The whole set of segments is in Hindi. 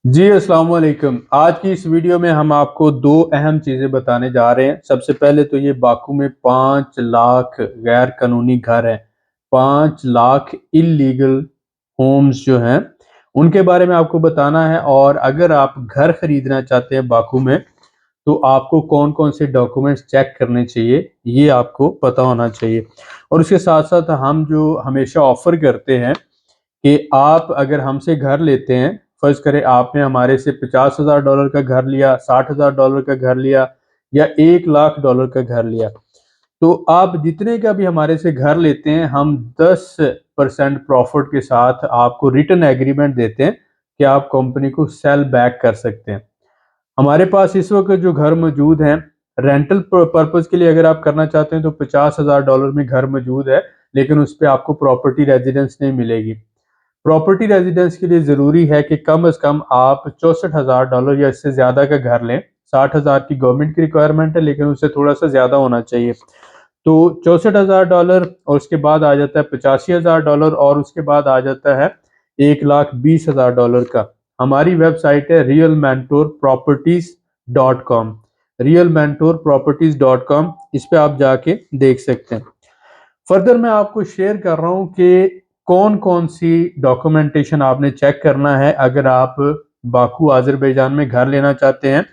जी अस्सलाम वालेकुम। आज की इस वीडियो में हम आपको दो अहम चीज़ें बताने जा रहे हैं। सबसे पहले तो ये बाकू में 5 लाख गैर कानूनी घर हैं, 5 लाख इल्लीगल होम्स जो हैं उनके बारे में आपको बताना है। और अगर आप घर खरीदना चाहते हैं बाकू में तो आपको कौन कौन से डॉक्यूमेंट्स चेक करने चाहिए ये आपको पता होना चाहिए। और उसके साथ साथ हम जो हमेशा ऑफर करते हैं कि आप अगर हमसे घर लेते हैं, फर्ज करें आपने हमारे से $50,000 का घर लिया, $60,000 का घर लिया या $1 लाख का घर लिया, तो आप जितने का भी हमारे से घर लेते हैं हम 10% प्रॉफिट के साथ आपको रिटर्न एग्रीमेंट देते हैं कि आप कंपनी को सेल बैक कर सकते हैं। हमारे पास इस वक्त जो घर मौजूद हैं रेंटल पर्पज के लिए अगर आप करना चाहते हैं तो $50,000 में घर मौजूद है, लेकिन उस पर आपको प्रॉपर्टी रेजिडेंस नहीं मिलेगी। प्रॉपर्टी रेजिडेंस के लिए ज़रूरी है कि कम से कम आप $64,000 या इससे ज़्यादा का घर लें। 60,000 की गवर्नमेंट की रिक्वायरमेंट है, लेकिन उससे थोड़ा सा ज़्यादा होना चाहिए। तो $64,000 और उसके बाद आ जाता है $85,000 और उसके बाद आ जाता है $1,20,000 का। हमारी वेबसाइट है realmentorproperties.com। realmentorproperties.com, इस पे आप जाके देख सकते हैं। फर्दर मैं आपको शेयर कर रहा हूँ कि कौन कौन सी डॉक्यूमेंटेशन आपने चेक करना है अगर आप बाकू अजरबैजान में घर लेना चाहते हैं।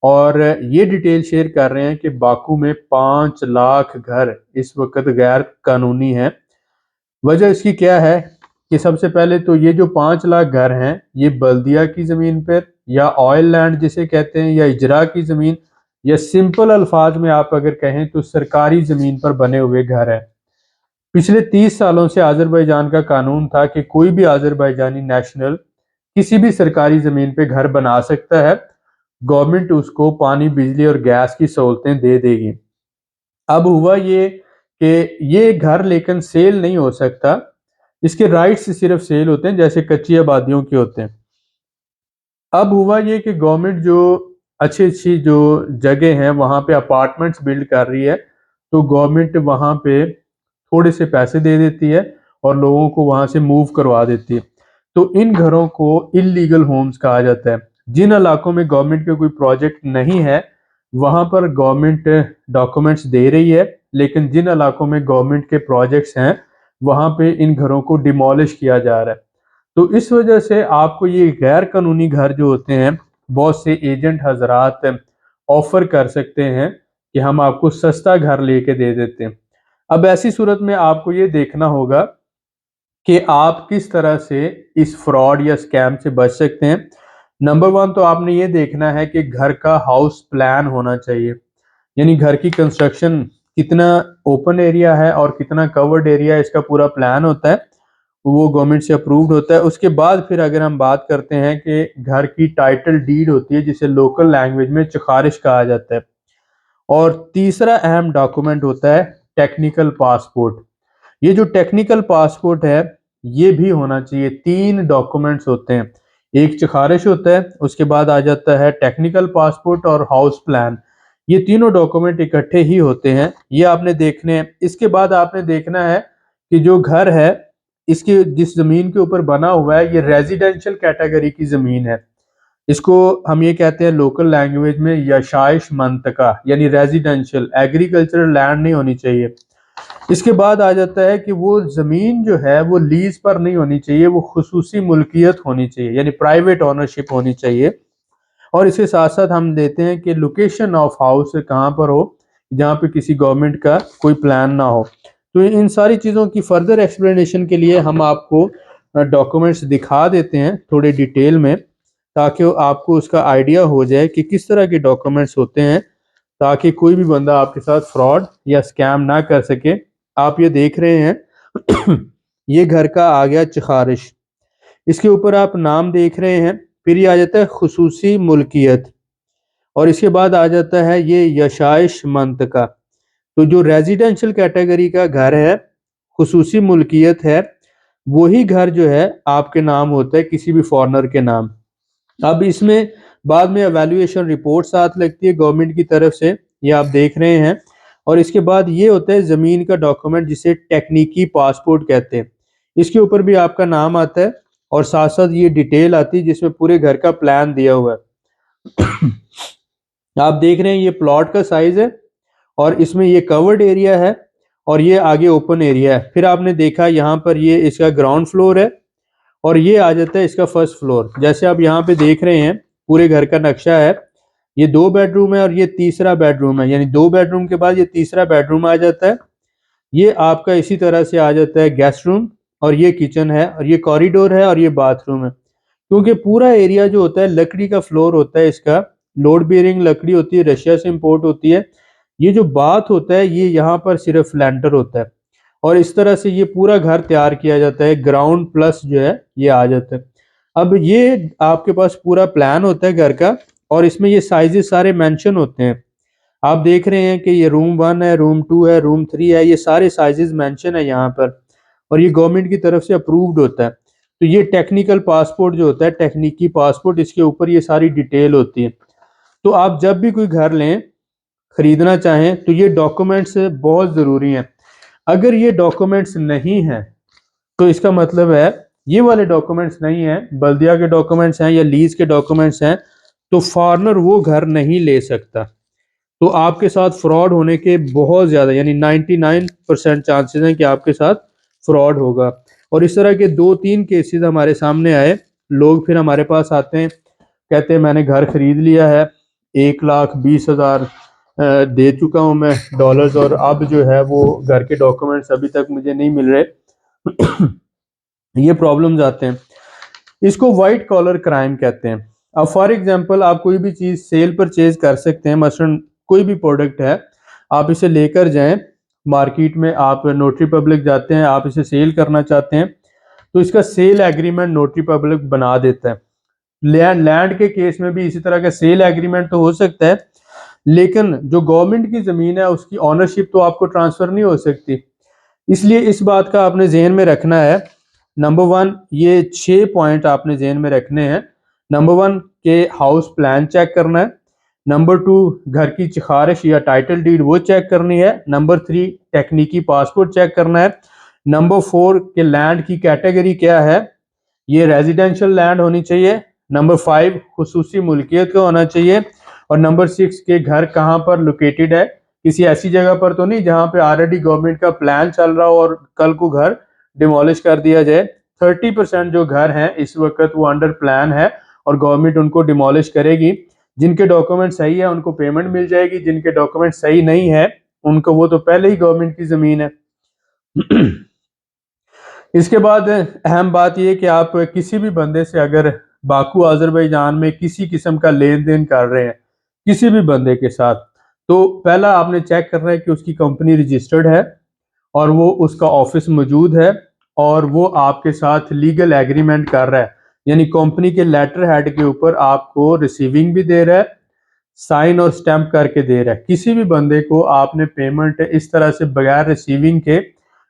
और ये डिटेल शेयर कर रहे हैं कि बाकू में 5 लाख घर इस वक्त गैर कानूनी हैं। वजह इसकी क्या है कि सबसे पहले तो ये जो 5 लाख घर हैं ये बल्दिया की ज़मीन पर या ऑयल लैंड जिसे कहते हैं या इजरा की ज़मीन या सिंपल अल्फाज में आप अगर कहें तो सरकारी ज़मीन पर बने हुए घर हैं। पिछले 30 सालों से अजरबैजान का कानून था कि कोई भी अजरबैजानी नेशनल किसी भी सरकारी जमीन पे घर बना सकता है। गवर्नमेंट उसको पानी, बिजली और गैस की सहूलतें दे देगी। अब हुआ ये कि ये घर लेकिन सेल नहीं हो सकता, इसके राइट्स सिर्फ सेल होते हैं जैसे कच्ची आबादियों के होते हैं। अब हुआ ये कि गवर्नमेंट जो अच्छी अच्छी जो जगह हैं वहाँ पे अपार्टमेंट्स बिल्ड कर रही है, तो गवर्नमेंट वहाँ पे थोड़े से पैसे दे देती है और लोगों को वहां से मूव करवा देती है। तो इन घरों को इलीगल होम्स कहा जाता है। जिन इलाकों में गवर्नमेंट का कोई प्रोजेक्ट नहीं है वहां पर गवर्नमेंट डॉक्यूमेंट्स दे रही है, लेकिन जिन इलाकों में गवर्नमेंट के प्रोजेक्ट्स हैं वहां पे इन घरों को डिमोलिश किया जा रहा है। तो इस वजह से आपको ये गैर कानूनी घर जो होते हैं बहुत से एजेंट हजरात ऑफर कर सकते हैं कि हम आपको सस्ता घर लेके दे देते हैं। अब ऐसी सूरत में आपको ये देखना होगा कि आप किस तरह से इस फ्रॉड या स्कैम से बच सकते हैं। नंबर वन तो आपने ये देखना है कि घर का हाउस प्लान होना चाहिए, यानी घर की कंस्ट्रक्शन कितना ओपन एरिया है और कितना कवर्ड एरिया है, इसका पूरा प्लान होता है, वो गवर्नमेंट से अप्रूव्ड होता है। उसके बाद फिर अगर हम बात करते हैं कि घर की टाइटल डीड होती है जिसे लोकल लैंग्वेज में चखारिश कहा जाता है। और तीसरा अहम डॉक्यूमेंट होता है टेक्निकल पासपोर्ट। ये जो टेक्निकल पासपोर्ट है ये भी होना चाहिए। 3 डॉक्यूमेंट्स होते हैं, एक चखारिश होता है, उसके बाद आ जाता है टेक्निकल पासपोर्ट और हाउस प्लान। ये तीनों डॉक्यूमेंट इकट्ठे ही होते हैं, ये आपने देखने हैं। इसके बाद आपने देखना है कि जो घर है इसके जिस जमीन के ऊपर बना हुआ है ये रेजिडेंशियल कैटेगरी की जमीन है। इसको हम ये कहते हैं लोकल लैंग्वेज में यशाइश मंतका, यानी रेजिडेंशियल, एग्रीकल्चरल लैंड नहीं होनी चाहिए। इसके बाद आ जाता है कि वो ज़मीन जो है वो लीज पर नहीं होनी चाहिए, वो खुसूसी मुल्कियत होनी चाहिए, यानी प्राइवेट ओनरशिप होनी चाहिए। और इसके साथ साथ हम देते हैं कि लोकेशन ऑफ हाउस कहाँ पर हो, जहाँ पे किसी गवर्नमेंट का कोई प्लान ना हो। तो इन सारी चीज़ों की फर्दर एक्सप्लेनेशन के लिए हम आपको डॉक्यूमेंट्स दिखा देते हैं थोड़े डिटेल में, ताकि आपको उसका आइडिया हो जाए कि किस तरह के डॉक्यूमेंट्स होते हैं, ताकि कोई भी बंदा आपके साथ फ्रॉड या स्कैम ना कर सके। आप ये देख रहे हैं ये घर का आ गया चखारिश, इसके ऊपर आप नाम देख रहे हैं, फिर ये आ जाता है खुसूसी मुल्कियत और इसके बाद आ जाता है ये यशाइश मंतका। तो जो रेजिडेंशियल कैटेगरी का घर है, खुसूसी मुल्कियत है, वही घर जो है आपके नाम होता है किसी भी फॉरनर के नाम। अब इसमें बाद में एवेल्युएशन रिपोर्ट साथ लगती है गवर्नमेंट की तरफ से, ये आप देख रहे हैं। और इसके बाद ये होता है ज़मीन का डॉक्यूमेंट जिसे टेक्निकी पासपोर्ट कहते हैं। इसके ऊपर भी आपका नाम आता है और साथ साथ ये डिटेल आती है जिसमें पूरे घर का प्लान दिया हुआ है। आप देख रहे हैं ये प्लॉट का साइज है और इसमें ये कवर्ड एरिया है और ये आगे ओपन एरिया है। फिर आपने देखा यहाँ पर ये इसका ग्राउंड फ्लोर है और ये आ जाता है इसका फर्स्ट फ्लोर। जैसे आप यहाँ पे देख रहे हैं पूरे घर का नक्शा है, ये 2 बेडरूम है और ये तीसरा बेडरूम है, यानी 2 बेडरूम के बाद ये तीसरा बेडरूम आ जाता है। ये आपका इसी तरह से आ जाता है गेस्ट रूम और ये किचन है और ये कॉरिडोर है और ये बाथरूम है। क्योंकि पूरा एरिया जो होता है लकड़ी का फ्लोर होता है, इसका लोड बेयरिंग लकड़ी होती है, रशिया से इंपोर्ट होती है। ये जो बाथ होता है ये यहाँ पर सिर्फ लैंटर होता है और इस तरह से ये पूरा घर तैयार किया जाता है। ग्राउंड प्लस जो है ये आ जाता है। अब ये आपके पास पूरा प्लान होता है घर का और इसमें ये साइजेस सारे मेंशन होते हैं। आप देख रहे हैं कि ये रूम 1 है, रूम 2 है, रूम 3 है, ये सारे साइजेस मेंशन है यहाँ पर और ये गवर्नमेंट की तरफ से अप्रूव्ड होता है। तो ये टेक्निकल पासपोर्ट जो होता है, टेक्निकी पासपोर्ट, इसके ऊपर ये सारी डिटेल होती है। तो आप जब भी कोई घर लें, खरीदना चाहें, तो ये डॉक्यूमेंट्स बहुत ज़रूरी हैं। अगर ये डॉक्यूमेंट्स नहीं हैं तो इसका मतलब है ये वाले डॉक्यूमेंट्स नहीं हैं, बल्दिया के डॉक्यूमेंट्स हैं या लीज के डॉक्यूमेंट्स हैं, तो फॉरनर वो घर नहीं ले सकता। तो आपके साथ फ्रॉड होने के बहुत ज़्यादा, यानी 99% चांसेस हैं कि आपके साथ फ्रॉड होगा। और इस तरह के 2-3 केसेस हमारे सामने आए। लोग फिर हमारे पास आते हैं, कहते हैं मैंने घर खरीद लिया है, 1,20,000 दे चुका हूँ मैं डॉलर्स, और अब जो है वो घर के डॉक्यूमेंट्स अभी तक मुझे नहीं मिल रहे। ये प्रॉब्लम्स आते हैं। इसको वाइट कॉलर क्राइम कहते हैं। अब फॉर एग्जांपल आप कोई भी चीज़ सेल परचेज कर सकते हैं, मसलन कोई भी प्रोडक्ट है, आप इसे लेकर जाएं मार्केट में, आप नोटरी पब्लिक जाते हैं, आप इसे सेल करना चाहते हैं, तो इसका सेल एग्रीमेंट नोटरी पब्लिक बना देता है। लैंड के केस में भी इसी तरह का सेल एग्रीमेंट तो हो सकता है, लेकिन जो गवर्नमेंट की ज़मीन है उसकी ऑनरशिप तो आपको ट्रांसफ़र नहीं हो सकती। इसलिए इस बात का आपने जहन में रखना है। नंबर 1, ये 6 पॉइंट आपने जहन में रखने हैं। नंबर 1 के हाउस प्लान चेक करना है। नंबर 2 घर की सिफारिश या टाइटल डीड वो चेक करनी है। नंबर 3 टेक्निकी पासपोर्ट चेक करना है। नंबर 4 के लैंड की कैटेगरी क्या है, ये रेजिडेंशियल लैंड होनी चाहिए। नंबर 5 खुसूसी मुल्कियत का होना चाहिए। और नंबर 6 के घर कहाँ पर लोकेटेड है, किसी ऐसी जगह पर तो नहीं जहाँ पे ऑलरेडी गवर्नमेंट का प्लान चल रहा हो और कल को घर डिमोलिश कर दिया जाए। 30% जो घर हैं इस वक्त वो अंडर प्लान है और गवर्नमेंट उनको डिमोलिश करेगी। जिनके डॉक्यूमेंट सही है उनको पेमेंट मिल जाएगी, जिनके डॉक्यूमेंट सही नहीं है उनको, वो तो पहले ही गवर्नमेंट की जमीन है। इसके बाद अहम बात यह कि आप किसी भी बंदे से अगर बाकू अजरबैजान में किसी किस्म का लेन देन कर रहे हैं किसी भी बंदे के साथ, तो पहला आपने चेक करना है कि उसकी कंपनी रजिस्टर्ड है और वो उसका ऑफिस मौजूद है और वो आपके साथ लीगल एग्रीमेंट कर रहा है, यानी कंपनी के लेटर हेड के ऊपर आपको रिसीविंग भी दे रहा है, साइन और स्टैंप करके दे रहा है। किसी भी बंदे को आपने पेमेंट इस तरह से बगैर रिसीविंग के,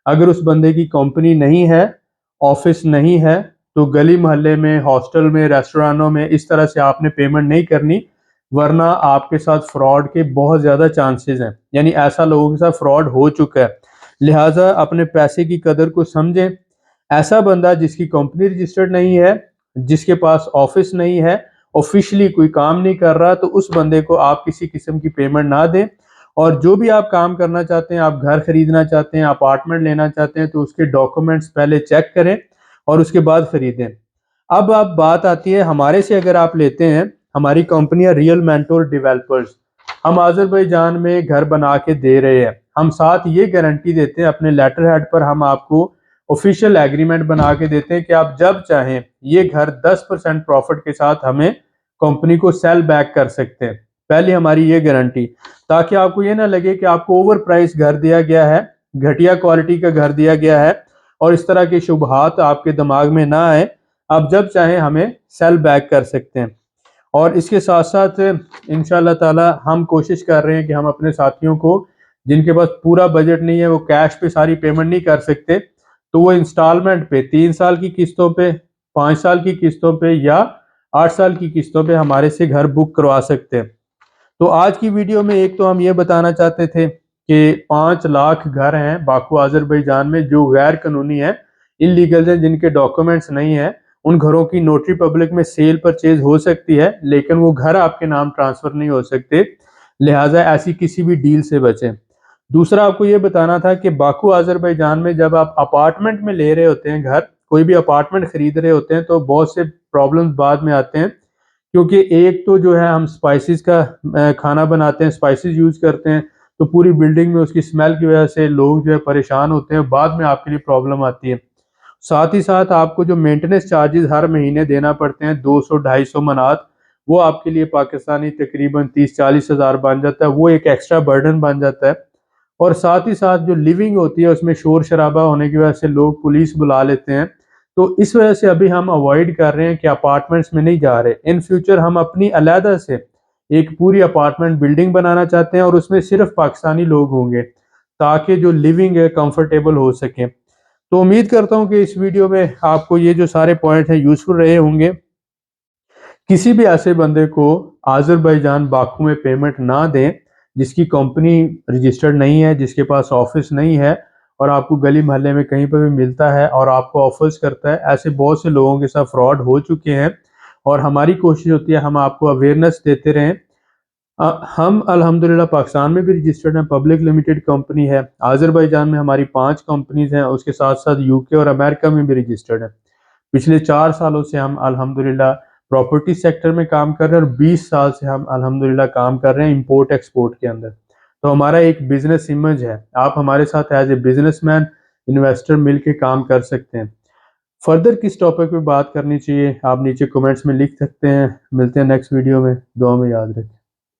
अगर उस बंदे की कंपनी नहीं है, ऑफिस नहीं है, तो गली मोहल्ले में, हॉस्टल में, रेस्टोरेंटों में इस तरह से आपने पेमेंट नहीं करनी, वरना आपके साथ फ्रॉड के बहुत ज़्यादा चांसेस हैं। यानी ऐसा लोगों के साथ फ्रॉड हो चुका है। लिहाजा अपने पैसे की कदर को समझें। ऐसा बंदा जिसकी कंपनी रजिस्टर्ड नहीं है, जिसके पास ऑफिस नहीं है, ऑफिशियली कोई काम नहीं कर रहा, तो उस बंदे को आप किसी किस्म की पेमेंट ना दें। और जो भी आप काम करना चाहते हैं, आप घर खरीदना चाहते हैं, अपार्टमेंट लेना चाहते हैं, तो उसके डॉक्यूमेंट्स पहले चेक करें और उसके बाद खरीदें। अब बात आती है हमारे से अगर आप लेते हैं, हमारी कंपनी है रियल मेंटोर डेवलपर्स। हम आज़रबाईजान में घर बना के दे रहे हैं। हम साथ ये गारंटी देते हैं, अपने लेटर हेड पर हम आपको ऑफिशियल एग्रीमेंट बना के देते हैं कि आप जब चाहें ये घर 10% प्रॉफिट के साथ हमें कंपनी को सेल बैक कर सकते हैं। पहली हमारी ये गारंटी, ताकि आपको ये ना लगे कि आपको ओवर प्राइस घर दिया गया है, घटिया क्वालिटी का घर दिया गया है, और इस तरह के शुबहात आपके दिमाग में ना आए। आप जब चाहें हमें सेल बैक कर सकते हैं। और इसके साथ साथ इंशाल्लाह ताला हम कोशिश कर रहे हैं कि हम अपने साथियों को, जिनके पास पूरा बजट नहीं है, वो कैश पे सारी पेमेंट नहीं कर सकते, तो वो इंस्टॉलमेंट पे 3 साल की किस्तों पे, 5 साल की किस्तों पे या 8 साल की किस्तों पे हमारे से घर बुक करवा सकते हैं। तो आज की वीडियो में एक तो हम ये बताना चाहते थे कि 5 लाख घर हैं बाकू अजरबैजान में जो गैर कानूनी है, इलीगल है, जिनके डॉक्यूमेंट्स नहीं है, उन घरों की नोटरी पब्लिक में सेल परचेज हो सकती है, लेकिन वो घर आपके नाम ट्रांसफर नहीं हो सकते, लिहाजा ऐसी किसी भी डील से बचें। दूसरा आपको ये बताना था कि बाकू अज़रबैजान में जब आप अपार्टमेंट में ले रहे होते हैं घर, कोई भी अपार्टमेंट खरीद रहे होते हैं, तो बहुत से प्रॉब्लम्स बाद में आते हैं, क्योंकि एक तो जो है हम स्पाइसेस का खाना बनाते हैं, स्पाइसेस यूज़ करते हैं, तो पूरी बिल्डिंग में उसकी स्मेल की वजह से लोग जो है परेशान होते हैं, बाद में आपके लिए प्रॉब्लम आती है। साथ ही साथ आपको जो मेंटेनेंस चार्जेस हर महीने देना पड़ते हैं 200-250 मनात, वो आपके लिए पाकिस्तानी तकरीबन 30-40 हज़ार बन जाता है, वो एक एक्स्ट्रा बर्डन बन जाता है। और साथ ही साथ जो लिविंग होती है उसमें शोर-शराबा होने की वजह से लोग पुलिस बुला लेते हैं। तो इस वजह से अभी हम अवॉइड कर रहे हैं कि अपार्टमेंट्स में नहीं जा रहे। इन फ्यूचर हम अपनी अलहदा से एक पूरी अपार्टमेंट बिल्डिंग बनाना चाहते हैं और उसमें सिर्फ पाकिस्तानी लोग होंगे, ताकि जो लिविंग है कंफर्टेबल हो सके। तो उम्मीद करता हूँ कि इस वीडियो में आपको ये जो सारे पॉइंट हैं यूज़फुल रहे होंगे। किसी भी ऐसे बंदे को अज़रबैजान बाकू में पेमेंट ना दें, जिसकी कंपनी रजिस्टर्ड नहीं है, जिसके पास ऑफिस नहीं है और आपको गली मोहल्ले में कहीं पे भी मिलता है और आपको ऑफर्स करता है। ऐसे बहुत से लोगों के साथ फ्रॉड हो चुके हैं और हमारी कोशिश होती है हम आपको अवेयरनेस देते रहें। हम अल्हम्दुलिल्लाह पाकिस्तान में भी रजिस्टर्ड हैं, पब्लिक लिमिटेड कंपनी है। अज़रबैजान में हमारी 5 कंपनीज़ हैं, उसके साथ-साथ यूके और अमेरिका में भी रजिस्टर्ड हैं। पिछले 4 सालों से हम अल्हम्दुलिल्लाह प्रॉपर्टी सेक्टर में काम कर रहे हैं और 20 साल से हम अल्हम्दुलिल्लाह काम कर रहे हैं इंपोर्ट एक्सपोर्ट के अंदर। तो हमारा एक बिज़नेस इमेज है। आप हमारे साथ एज़ ए बिज़नेसमैन, इन्वेस्टर मिल के काम कर सकते हैं। फर्दर किस टॉपिक पे बात करनी चाहिए, आप नीचे कमेंट्स में लिख सकते हैं। मिलते हैं नेक्स्ट वीडियो में। दुआ में याद रखें।